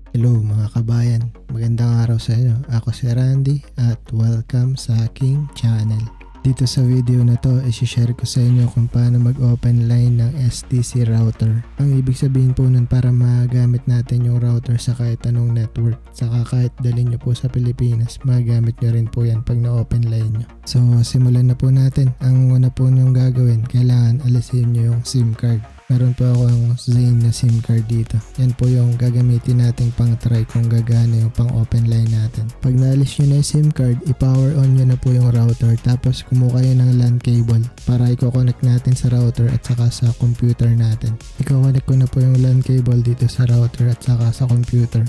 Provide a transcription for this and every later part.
Hello mga kabayan, magandang araw sa inyo. Ako si Randy at welcome sa aking channel. Dito sa video na to, isi-share ko sa inyo kung paano mag-open line ng STC router. Ang ibig sabihin po nun, para magamit natin yung router sa kahit anong network. Saka kahit dalhin nyo po sa Pilipinas, magamit nyo rin po yan pag na-open line nyo. So simulan na po natin. Ang una po nyong gagawin, kailangan alisin nyo yung SIM card. Meron po akong Zain na SIM card dito. Yan po yung gagamitin nating pang try kung gagana yung pang open line natin. Pag naalis nyo na yung SIM card, i-power on nyo na po yung router. Tapos kumuha kayo ng LAN cable para i-connect natin sa router at saka sa computer natin. I-connect ko na po yung LAN cable dito sa router at saka sa computer.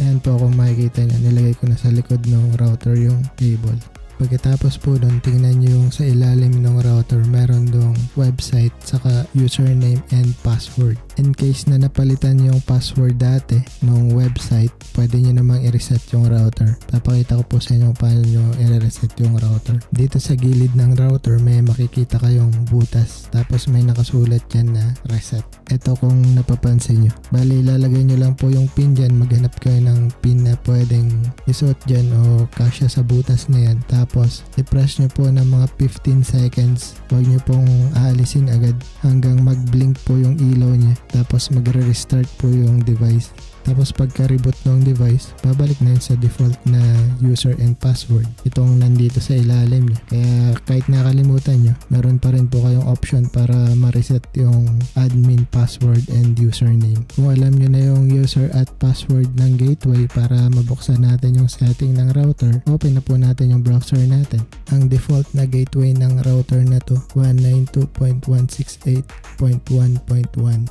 Ayan po, kung makikita nyo, nilagay ko na sa likod ng router yung cable. Pagkatapos po doon, tingnan nyo yung sa ilalim ng router, meron dong website saka username and password. In case na napalitan yung password dati ng website, pwede nyo namang i-reset yung router. Papakita ko po sa inyo paano nyo i-reset yung router. Dito sa gilid ng router, may makikita kayong butas. Tapos may nakasulat dyan na reset. Ito kung napapansin nyo. Bali, ilalagay nyo lang po yung pin dyan. Maghanap kayo ng pin na pwedeng isuot dyan o kasya sa butas na yan. Tapos, i-press nyo po ng mga 15 seconds. Huwag nyo pong aalisin agad hanggang mag-blink po yung ilaw niya. Tapos, magre-restart po yung device. Tapos pagka-reboot ng device, babalik na yun sa default na user and password. Itong nandito sa ilalim niya. Kaya kahit nakalimutan nyo, meron pa rin po kayong option para ma-reset yung admin password and username. Kung alam nyo na yung user at password ng gateway para mabuksan natin yung setting ng router, open na po natin yung browser natin. Ang default na gateway ng router na to, 192.168.1.1.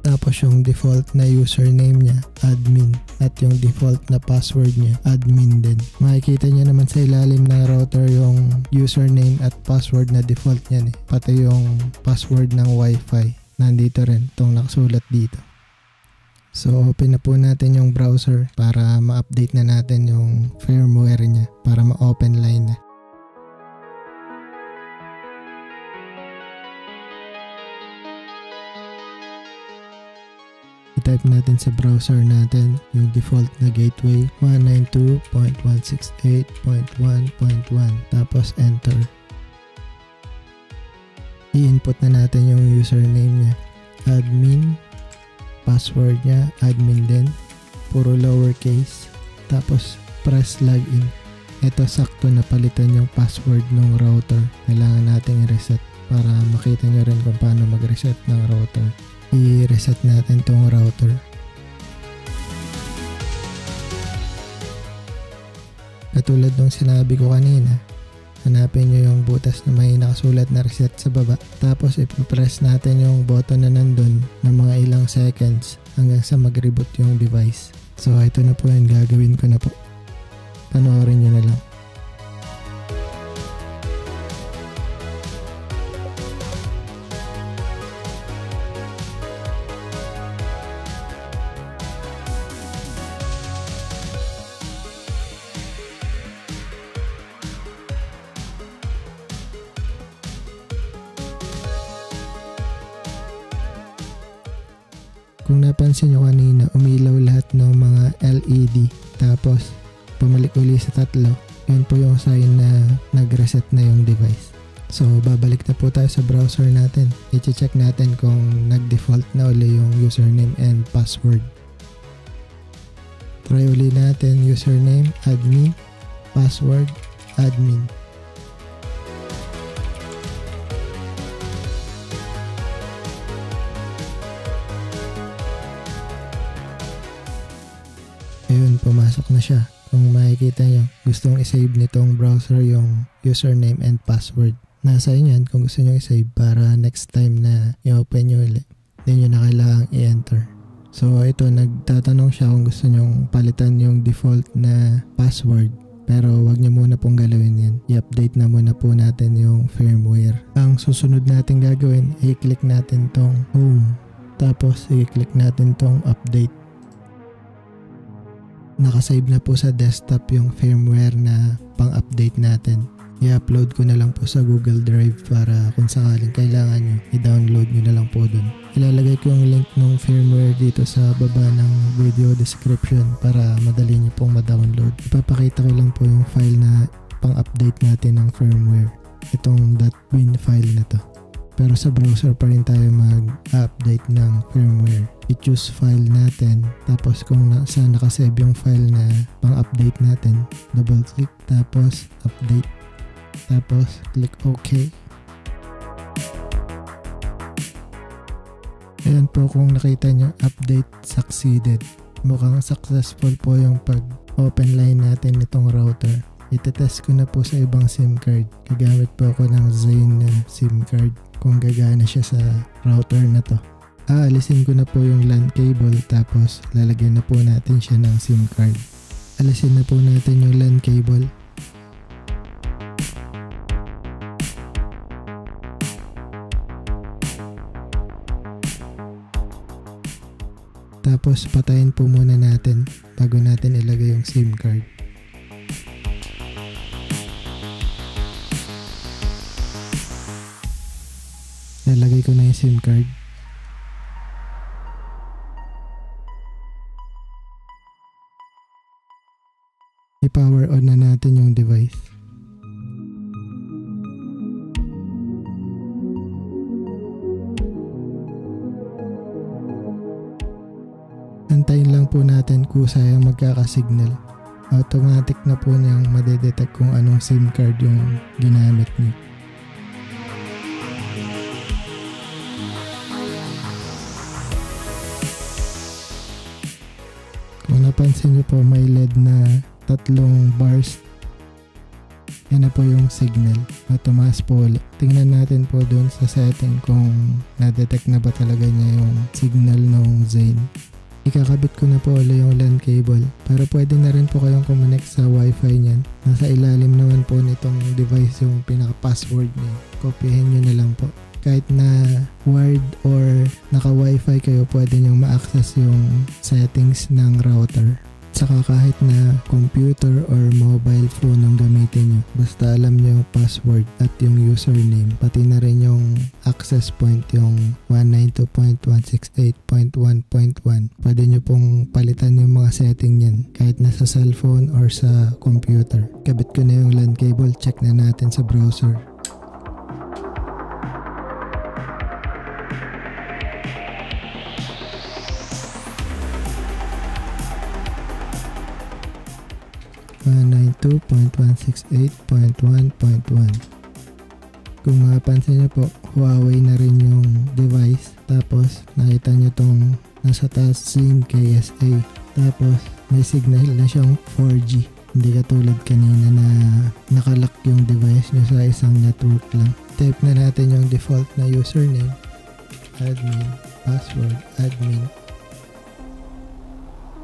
Tapos yung default na username niya, admin. At yung default na password niya, admin din. Makikita niya naman sa ilalim ng router yung username at password na default niyan eh. Pati yung password ng wifi. Nandito rin, itong nakasulat dito. So open na po natin yung browser para ma-update na natin yung firmware niya para ma-open line na. I-type natin sa browser natin yung default na gateway 192.168.1.1 tapos enter. I-input na natin yung username niya, admin, password niya, admin din, puro lowercase, tapos press login. Ito sakto na palitan yung password ng router. Kailangan natin i-reset para makita nyo rin kung paano mag-reset ng router. I-reset natin tong router. Katulad ng sinabi ko kanina, hanapin nyo yung butas na may nakasulat na reset sa baba. Tapos i-press natin yung button na nandun ng mga ilang seconds hanggang sa mag-reboot yung device. So ito na po yung gagawin ko na po. Panoorin nyo na lang. Kung napansin nyo kanina, umilaw lahat ng mga LED. Tapos, pumalik uli sa tatlo. Yun po yung sign na nag-reset na yung device. So, babalik na po tayo sa browser natin. I-check natin kung nag-default na uli yung username and password. Try uli natin username, admin, password, admin. Ayun, pumasok na siya. Kung makikita nyo, gustong isave nitong browser yung username and password. Nasa inyo yan kung gusto nyo isave para next time na i-open nyo ulit. Hindi nyo na kailangang i-enter. So ito, nagtatanong siya kung gusto nyo palitan yung default na password. Pero wag nyo muna pong galawin yan. I-update na muna po natin yung firmware. Ang susunod natin gagawin, i-click natin tong home. Tapos i-click natin tong update. Nakasave na po sa desktop yung firmware na pang-update natin. i-upload ko na lang po sa Google Drive para kung sakaling kailangan nyo, i-download nyo na lang po dun. Ilalagay ko yung link ng firmware dito sa baba ng video description para madali nyo pong ma-download. Ipapakita ko lang po yung file na pang-update natin ng firmware. Itong .bin file na to. Pero sa browser pa rin tayo mag-update ng firmware. I-choose file natin. Tapos kung saan nakasave yung file na pang-update natin, double click. Tapos update. Tapos click OK. Ayan po, kung nakita nyo, update succeeded. Mukhang successful po yung pag-open line natin nitong router. Itetest ko na po sa ibang SIM card. Gagamit po ako ng Zain na SIM card kung gagana siya sa router na to. Alisin ko na po yung LAN cable tapos lalagyan na po natin siya ng SIM card. Alisin na po natin yung LAN cable. Tapos patayin po muna natin bago natin ilagay yung SIM card. Nalagay ko na yung SIM card. I-power on na natin yung device. Antayin lang po natin kung sayang magkakasignal. Automatic na po niyang madedetect kung anong SIM card yung ginamit niyo. Kung napansin nyo po, may LED na 3 bars. Yan na po yung signal. Tumaas po ulit. Tingnan natin po doon sa setting kung na-detect na ba talaga niya yung signal ng Zain. Ikakabit ko na po ulit yung LAN cable. Pero pwede na rin po kayong kumonect sa Wi-Fi niyan. Nasa ilalim naman po nitong device yung pinaka-password niya. Kopyahin nyo na lang po. Kahit na wired or naka-Wi-Fi kayo, pwede nyo ma-access yung settings ng router. Saka kahit na computer or mobile phone ang gamitin nyo, basta alam nyo yung password at yung username, pati na rin yung access point, yung 192.168.1.1. Pwede nyo pong palitan yung mga setting nyan kahit na sa cellphone or sa computer. Kabit ko na yung LAN cable, check na natin sa browser. Kung mapapansin nyo po, Huawei na rin yung device. Tapos nakita nyo tong nasa taas, Zain KSA. Tapos may signal na siyang 4G. Hindi katulad kanina na nakalock yung device nyo sa isang network lang. Type na natin yung default na username, admin, password, admin.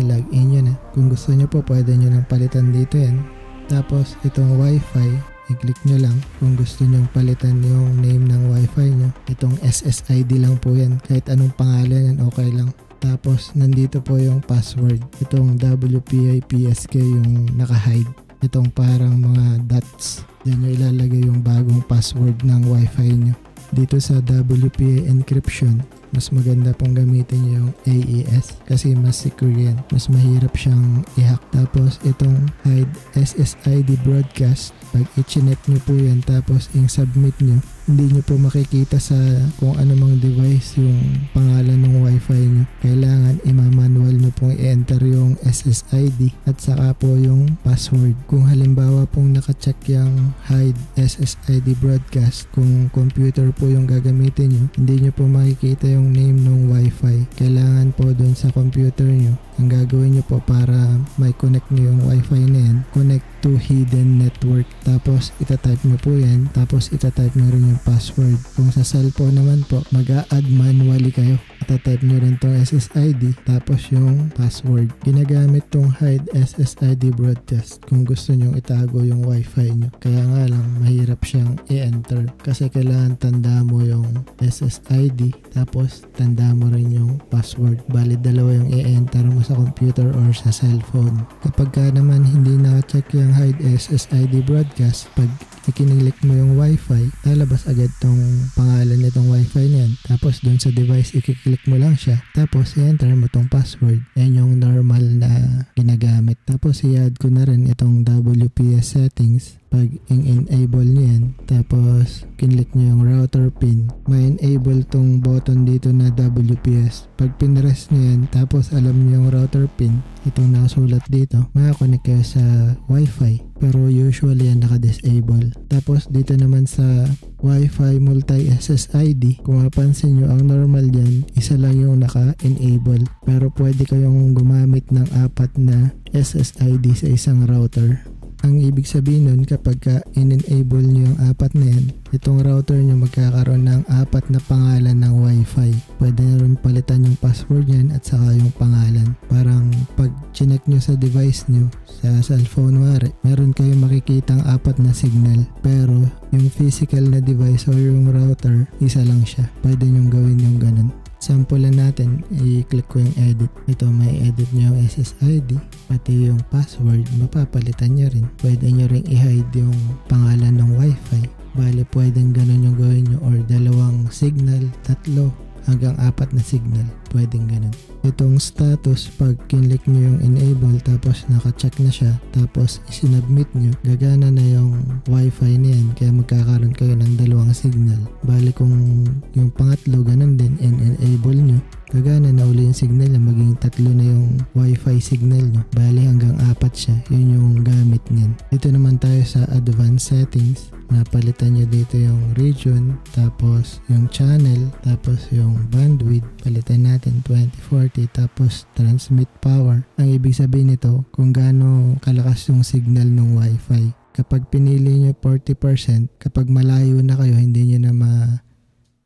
I-login nyo na. Kung gusto nyo po, pwede nyo nang palitan dito yan. Tapos itong Wi-Fi, i-click nyo lang. Kung gusto nyo palitan yung name ng Wi-Fi nyo, itong SSID lang po yan. Kahit anong pangalan yan, okay lang. Tapos nandito po yung password. Itong WPA-PSK yung naka-hide. Itong parang mga dots. Diyan nyo ilalagay yung bagong password ng Wi-Fi nyo. Dito sa WPA encryption, mas maganda pong gamitin yung AES kasi mas secure yan. Mas mahirap siyang i-hack. Tapos itong hide SSID broadcast, pag i-chinet nyo po yan tapos i-submit nyo, hindi nyo po makikita sa kung ano mang device yung pangalan ng Wi-Fi nyo. Kailangan ima-manual nyo pong i-enter yung SSID at saka po yung password. Kung halimbawa pong naka-check yung hide SSID broadcast, kung computer po yung gagamitin nyo, hindi nyo po makikita yung name ng Wi-Fi. Kailangan po dun sa computer nyo, ang gagawin nyo po para may connect nyo yung Wi-Fi na yan, connect to hidden network. Tapos itatype nyo po yan, tapos itatype nyo rin yung password. Kung sa cellphone naman po, mag-a-add manually kayo. Itatype nyo rin tong SSID, tapos yung password. Ginagamit tong hide SSID broadcast kung gusto nyo itago yung Wi-Fi nyo. Kaya nga lang, mahirap siyang i-enter kasi kailangan tanda mo yung SSID, tapos tanda mo rin yung password. Bali, dalawa yung i-enter mo sa computer or sa cellphone. Kapag ka naman hindi naka-check yung hide SSID broadcast, pag ikinilik mo yung wifi, lalabas agad tong pangalan nitong wifi niyan. Tapos dun sa device, ikiklik mo lang siya. Tapos i-enter mo tong password. Yan yung normal na ginagamit. Tapos i-add ko na rin itong WPS settings. Pag in-enable nyo yan, tapos kinlik nyo yung router pin, may enable tong button dito na WPS. Pag pinress nyo yan, tapos alam nyo yung router pin, itong nakasulat dito, makakonect kayo sa wifi. Pero usually yan naka-disable. Tapos dito naman sa Wi-Fi multi-SSID, kung mapansin nyo, ang normal dyan, isa lang yung naka-enable. Pero pwede kayong gumamit ng 4 na SSID sa isang router. Ang ibig sabihin nun, kapag in-enable nyo yung 4 na yan, itong router nyo magkakaroon ng 4 na pangalan ng Wi-Fi. Pwede na rin palitan yung password yan at saka yung pangalan. Parang pag chinek nyo sa device nyo, sa cellphone wari, meron kayong makikitang 4 na signal. Pero yung physical na device or yung router, isa lang siya. Pwede nyo gawin yung ganun. Sampulan natin, i-click ko yung edit. Ito, may edit nyo yung SSID, pati yung password, mapapalitan nyo rin. Pwede nyo rin i-hide yung pangalan ng wifi. Bale, pwedeng ganun yung gawin nyo or 2 signal, 3 hanggang 4 na signal. Pwedeng ganun. Itong status, pag kinlik nyo yung enable tapos naka-check na siya, tapos isinubmit nyo, gagana na yung wifi na yan, kaya magkakaroon kayo ng 2 signal. Bali kung yung pangatlo ganun din, enable nyo, gagana na uli yung signal na maging 3 na yung wifi signal nyo. Bali hanggang 4 siya, yun yung gamit niyan. Ito naman tayo sa advanced settings. Napalitan nyo dito yung region, tapos yung channel, tapos yung bandwidth, palitan natin 2040, tapos transmit power. Ang ibig sabihin nito, kung gaano kalakas yung signal ng wifi. Kapag pinili nyo 40%, kapag malayo na kayo, hindi nyo na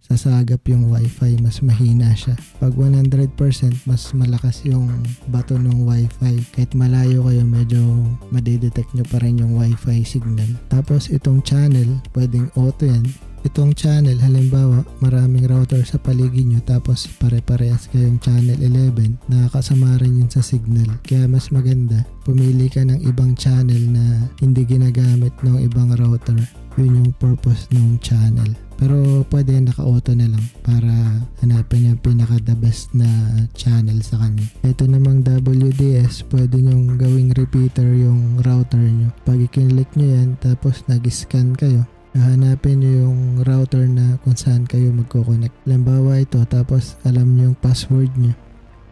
sasagap yung wifi, mas mahina siya. Pag 100%, mas malakas yung bato ng wifi. Kahit malayo kayo, medyo madidetect nyo pa rin yung wifi signal. Tapos itong channel, pwedeng auto yan. Itong channel, halimbawa, maraming router sa paligid nyo, tapos pare-parehas kayong channel 11, nakakasama rin yun sa signal. Kaya mas maganda, pumili ka ng ibang channel na hindi ginagamit ng ibang router. Yun yung purpose ng channel. Pero pwede naka-auto na lang para hanapin yung pinaka-the best na channel sa kanya. Ito namang WDS, pwede nyong gawing repeater yung router nyo. Pag i-click nyo yan, tapos nag-scan kayo, hanapin nyo yung router na kung saan kayo magkoconnect. Halimbawa ito, tapos alam nyo yung password nyo.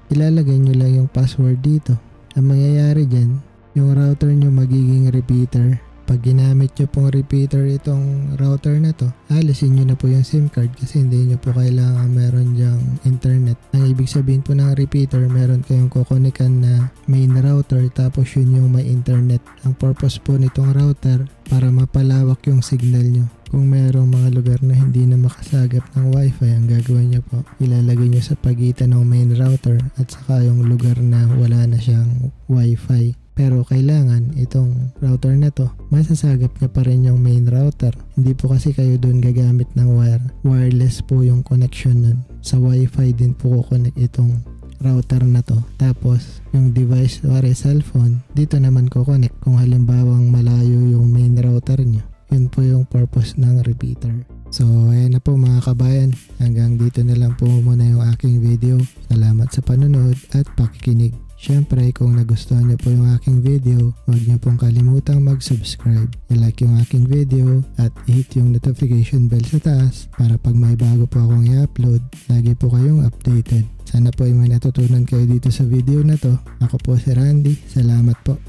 Ilalagay nyo lang yung password dito. Ang mangyayari dyan, yung router nyo magiging repeater. Pag ginamit nyo pong repeater itong router na to, alisin nyo na po yung SIM card kasi hindi nyo po kailangan meron dyang internet. Ang ibig sabihin po ng repeater, meron kayong kukonekan na main router tapos yun yung may internet. Ang purpose po nitong router, para mapalawak yung signal nyo. Kung merong mga lugar na hindi na makasagap ng wifi, ang gagawin nyo po, ilalagay nyo sa pagitan ng main router at saka yung lugar na wala na siyang wifi. Pero kailangan itong router na to, masasagap niya pa rin yung main router. Hindi po kasi kayo doon gagamit ng wire. Wireless po yung connection nun. Sa wifi din po kukonek itong router na to. Tapos yung device or cellphone, dito naman kukonek kung halimbawang malayo yung main router nyo. Yun po yung purpose ng repeater. So ayan na po mga kabayan, hanggang dito na lang po muna yung aking video. Salamat sa panonood at pakikinig. Siyempre, kung nagustuhan niyo po yung aking video, huwag niyo pong kalimutang mag-subscribe, i-like yung aking video, at i-hit yung notification bell sa taas para pag may bago po akong i-upload, lagi po kayong updated. Sana po ay may natutunan kayo dito sa video na to. Ako po si Randy. Salamat po.